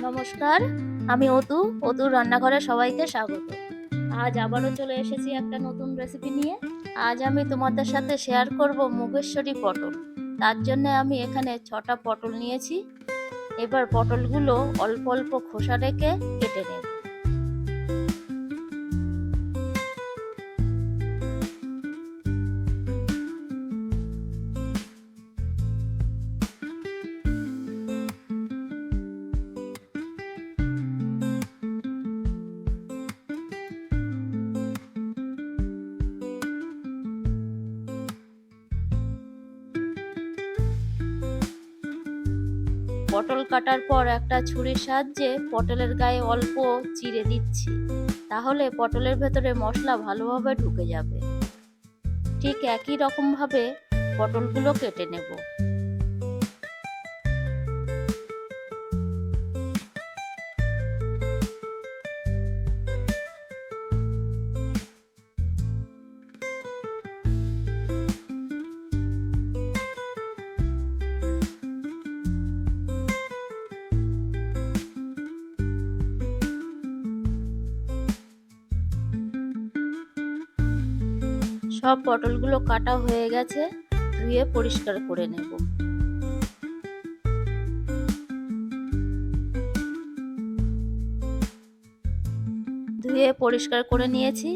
নমস্কার, আমি অতুর রান্নাঘরে সবাইকে স্বাগত। আজ আবারও চলে এসেছি একটা নতুন রেসিপি নিয়ে। আজ আমি তোমাদের সাথে শেয়ার করব মুগেশ্বরী পটল। তার জন্য আমি এখানে 6টা পটল নিয়েছি। এবার পটলগুলো অল্প অল্প খোসা রেখে কেটে নেব। পটল কাটার পর একটা ছুরির সাহায্যে পটলের গায়ে অল্প চিড়ে দিচ্ছি, তাহলে পটলের ভেতরে মশলা ভালোভাবে ঢুকে যাবে। ঠিক একই রকম ভাবে পটলগুলো কেটে নেব। সব পটলগুলো কাটা হয়ে গেছে, ধুয়ে পরিষ্কার করে নেব। ধুয়ে পরিষ্কার করে নিয়েছি।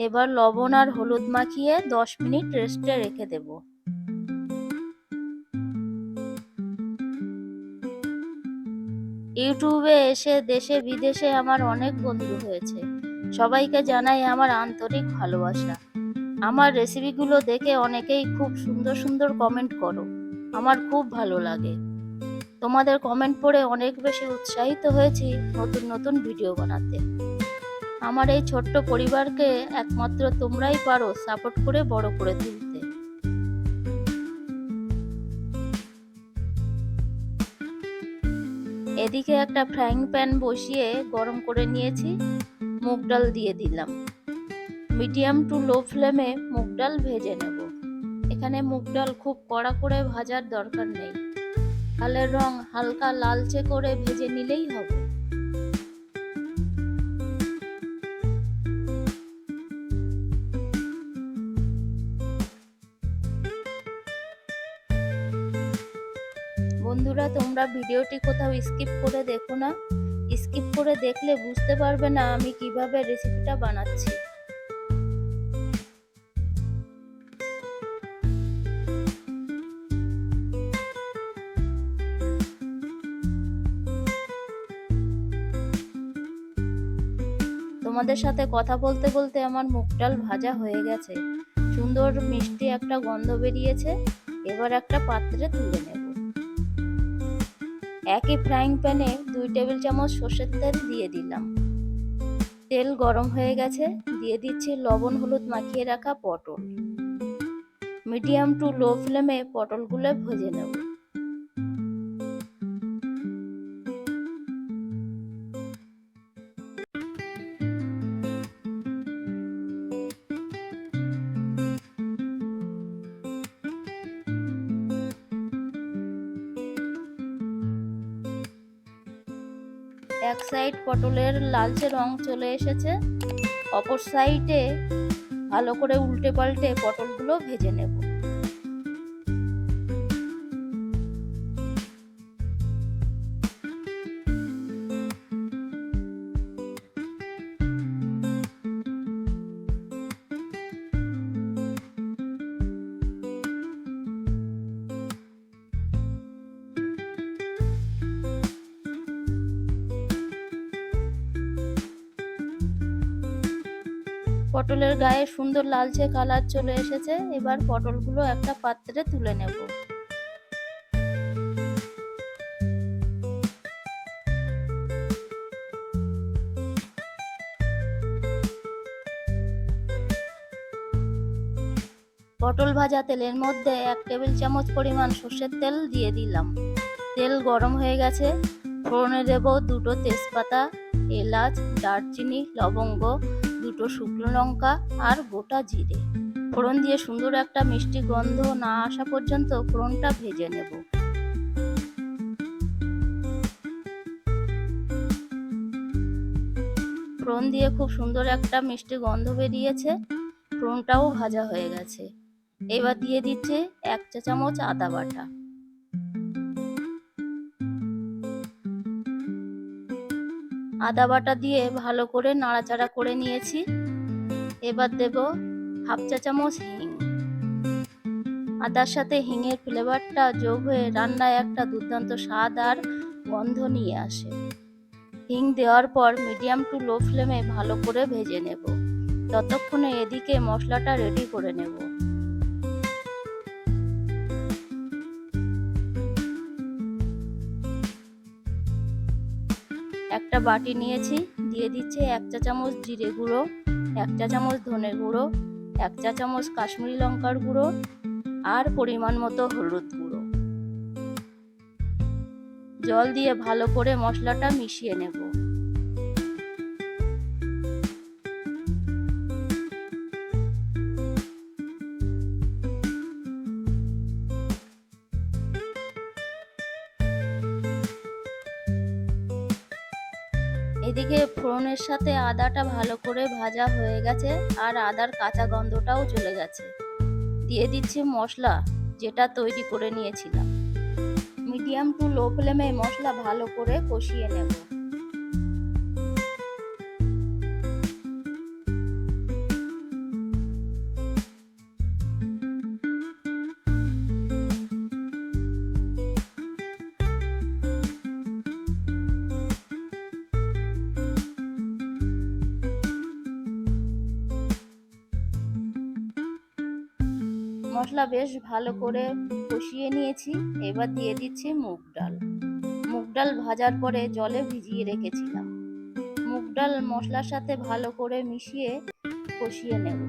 এবার লবণ আর হলুদ মাখিয়ে 10 মিনিট রেস্টে রেখে দেব। ইউটিউবে এসে দেশে বিদেশে আমার অনেক বন্ধু হয়েছে। সবাইকে জানাই আমার আন্তরিক ভালোবাসা। আমার রেসিপিগুলো দেখে অনেকেই খুব সুন্দর সুন্দর কমেন্ট করো, আমার খুব ভালো লাগে। তোমাদের কমেন্ট পড়ে অনেক বেশি উৎসাহিত হয়েছি নতুন নতুন ভিডিও বানাতে। আমার এই ছোট্ট পরিবারকে একমাত্র তোমরাই পারো সাপোর্ট করে বড় করে তুলতে। এদিকে একটা ফ্রাইং প্যান বসিয়ে গরম করে নিয়েছি, মুগ ডাল দিয়ে দিলাম। মিডিয়াম টু লো ফ্লেমে মুগ ডাল ভেজে নেব। এখানে মুগ ডাল খুব কড়া করে ভাজার দরকার নেই, ডালের রং হালকা লালচে করে ভেজে নিলেই হবে। বন্ধুরা, তোমরা ভিডিওটি কোথাও স্কিপ করে দেখো না। স্কিপ করে দেখলে বুঝতে পারবে না আমি কিভাবে রেসিপিটা বানাচ্ছি। তোমাদের সাথে কথা বলতে বলতে আমার মুগ ডাল ভাজা হয়ে গেছে, সুন্দর মিষ্টি একটা গন্ধ বেরিয়েছে। এবার একটা পাত্রে তুলে নেব। একই ফ্রাইং প্যানে 2 টেবিল চামচ সর্ষের তেল দিয়ে দিলাম। তেল গরম হয়ে গেছে, দিয়ে দিচ্ছি লবণ হলুদ মাখিয়ে রাখা পটল। মিডিয়াম টু লো ফ্লেমে পটলগুলো ভেজে নেব। এক সাইড পটলের লালচে রং চলে এসেছে, অপর সাইডে ভালো করে উল্টে পাল্টে পটলগুলো ভেজে নেব। পটলের গায়ে সুন্দর লালচে কালার চলে এসেছে। এবার পটলগুলো একটা পাত্রে তুলে নেব। পটল ভাজা তেলের মধ্যে 1 টেবিল চামচ পরিমাণ সর্ষের তেল দিয়ে দিলাম। তেল গরম হয়ে গেছে, ফোড়নে দেব 2টো তেজপাতা, এলাচ, দারচিনি, লবঙ্গ, 2টো শুকনো লঙ্কা আর গোটা জিরে। ফোড়ন দিয়ে সুন্দর একটা মিষ্টি গন্ধ না আসা পর্যন্ত ফোড়নটা ভেজে নেব। ফোড়ন দিয়ে খুব সুন্দর একটা মিষ্টি গন্ধ বেরিয়েছে। ফোড়নটাও ভাজা হয়ে গেছে। এবার দিয়ে দিচ্ছে 1 চা চামচ আদা বাটা। আদা বাটা দিয়ে ভালো করে নাড়াচাড়া করে নিয়েছি। এবার দেব 1/2 চা চামচ হিং। আদার সাথে হিঙের ফ্লেভারটা যোগ হয়ে রান্নায় একটা দুর্দান্ত স্বাদ আর গন্ধ নিয়ে আসে। হিং দেওয়ার পর মিডিয়াম টু লো ফ্লেমে ভালো করে ভেজে নেব। ততক্ষণে এদিকে মশলাটা রেডি করে নেব। একটা বাটি নিয়েছি, দিয়ে দিচ্ছে 1 চা চামচ জিরে গুঁড়ো, 1 চা চামচ ধনে গুঁড়ো, 1 চা চামচ কাশ্মীরি লঙ্কার গুঁড়ো আর পরিমাণ মতো হলুদ গুঁড়ো। জল দিয়ে ভালো করে মশলাটা মিশিয়ে নেব। এদিকে ফোড়নের সাথে আদাটা ভালো করে ভাজা হয়ে গেছে আর আদার কাঁচা গন্ধটাও চলে গেছে। দিয়ে দিচ্ছি মশলা যেটা তৈরি করে নিয়েছিলাম। মিডিয়াম টু লো ফ্লেমে মশলা ভালো করে কষিয়ে নেব। মশলা বেশ ভালো করে কষিয়ে নিয়েছি। এবার দিয়ে দিচ্ছি মুগ ডাল। মুগ ডাল ভাজার পরে জলে ভিজিয়ে রেখেছিলাম। মুগ ডাল মশলার সাথে ভালো করে মিশিয়ে কষিয়ে নেব।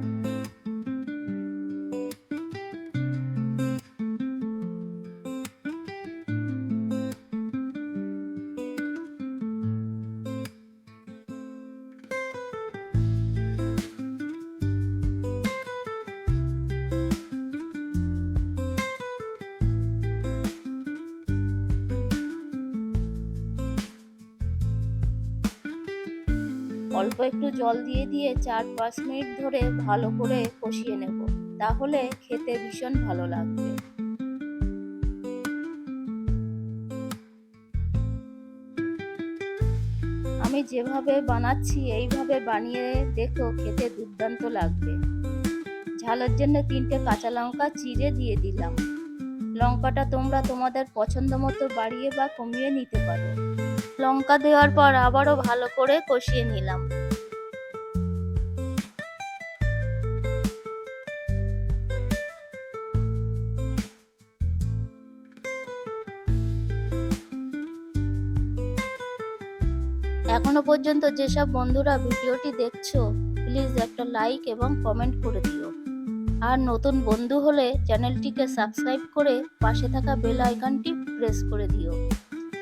অল্প একটু জল দিয়ে 4-5 মিনিট ধরে ভালো করে কষিয়ে নেব, তাহলে খেতে ভীষণ ভালো লাগবে। আমি যেভাবে বানাচ্ছি এইভাবে বানিয়ে দেখো, খেতে দুর্দান্ত লাগবে। ঝালের জন্য 3টে কাঁচা লঙ্কা চিড়ে দিয়ে দিলাম। লঙ্কাটা তোমরা তোমাদের পছন্দ মতো বাড়িয়ে বা কমিয়ে নিতে পারো। লঙ্কা দেওয়ার পর আবারও ভালো করে কষিয়ে নিলাম। এখনো পর্যন্ত যেসব বন্ধুরা ভিডিওটি দেখছো, প্লিজ একটা লাইক এবং কমেন্ট করে দিও। আর নতুন বন্ধু হলে চ্যানেলটিকে সাবস্ক্রাইব করে পাশে থাকা বেল আইকনটি প্রেস করে দিও।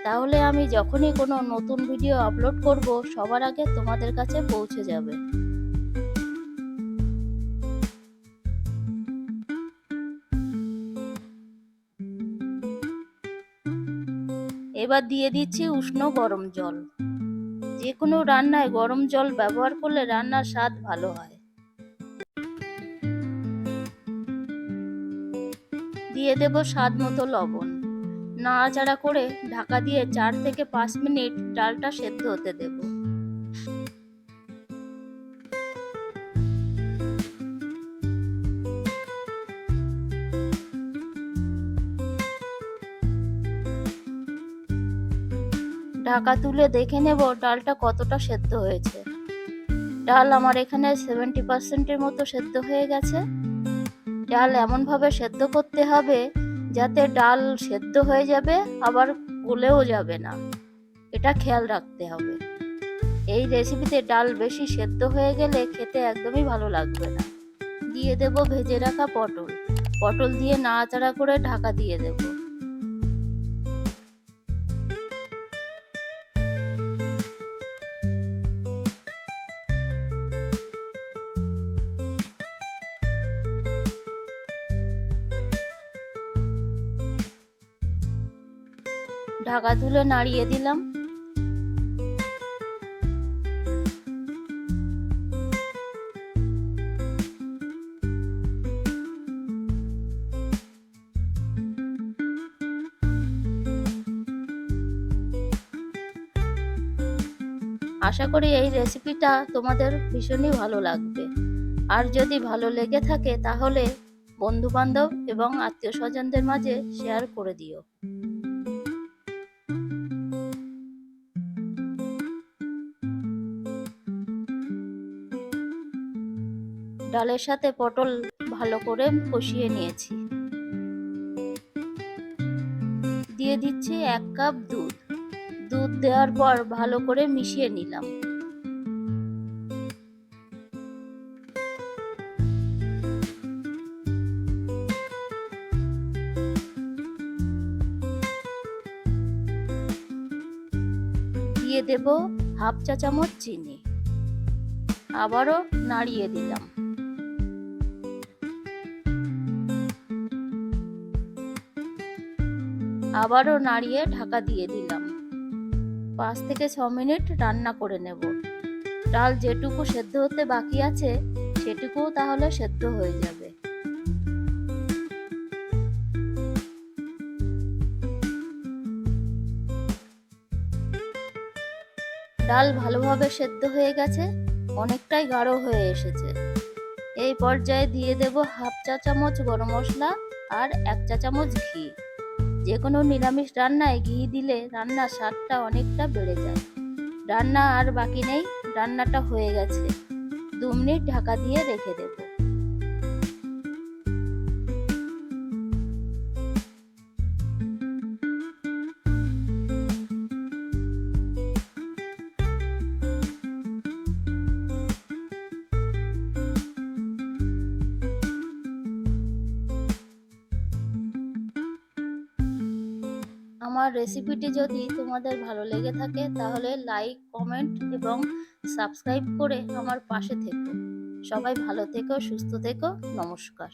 তাহলে আমি যখনই কোনো নতুন ভিডিও আপলোড করব, সবার আগে তোমাদের কাছে পৌঁছে যাবে। এবার দিয়ে দিচ্ছি উষ্ণ গরম জল। যে কোনো রান্নায় গরম জল ব্যবহার করলে রান্নার স্বাদ ভালো হয়। দিয়ে দেব স্বাদ মতো লবণ। নাড়াচাড়া করে ঢাকা দিয়ে 4 থেকে 5 মিনিট ডালটা সেদ্ধ হতে দেব। ঢাকা তুলে দেখে নেব ডালটা কতটা সেদ্ধ হয়েছে। ডাল আমার এখানে 70% মতো সেদ্ধ হয়ে গেছে। ডাল এমনভাবে সেদ্ধ করতে হবে যাতে ডাল সেদ্ধ হয়ে যাবে আবার গলেও যাবে না, এটা খেয়াল রাখতে হবে। এই রেসিপিতে ডাল বেশি সেদ্ধ হয়ে গেলে খেতে একদমই ভালো লাগবে না। দিয়ে দেব ভেজে রাখা পটল। পটল দিয়ে নাড়াচাড়া করে ঢাকা দিয়ে দেব। ঢাকা তুলে নাড়িয়ে দিলাম। আশা করি এই রেসিপিটা তোমাদের ভীষণই ভালো লাগবে। আর যদি ভালো লেগে থাকে তাহলে বন্ধু বান্ধব এবং আত্মীয় স্বজনদের মাঝে শেয়ার করে দিও। ডালের সাথে পটল ভালো করে কষিয়ে নিয়েছি। দিয়ে দিচ্ছি 1 কাপ দুধ। দুধ দেওয়ার পর ভালো করে মিশিয়ে নিলাম। দিয়ে দেব হাফ চা চামচ চিনি। আবারও নাড়িয়ে দিলাম। আবারও নাড়িয়ে ঢাকা দিয়ে দিলাম। 5 থেকে 6 মিনিট রান্না করে নেব। ডাল যেটুকু সেদ্ধ হতে বাকি আছে সেটুকুও তাহলে সেদ্ধ হয়ে যাবে। ডাল ভালোভাবে সেদ্ধ হয়ে গেছে, অনেকটাই গাঢ় হয়ে এসেছে। এই পর্যায়ে দিয়ে দেব হাফ চা চামচ গরম মশলা আর 1 চা চামচ ঘি। যে কোনো নিরামিষ রান্নায় ঘি দিলে রান্নার স্বাদটা অনেকটা বেড়ে যায়। রান্না আর বাকি নেই, রান্নাটা হয়ে গেছে। 2 মিনিট ঢাকা দিয়ে রেখে দেব। আমার রেসিপিটি যদি তোমাদের ভালো লেগে থাকে তাহলে লাইক, কমেন্ট এবং সাবস্ক্রাইব করে আমার পাশে থেকো। সবাই ভালো থেকো, সুস্থ থেকো। নমস্কার।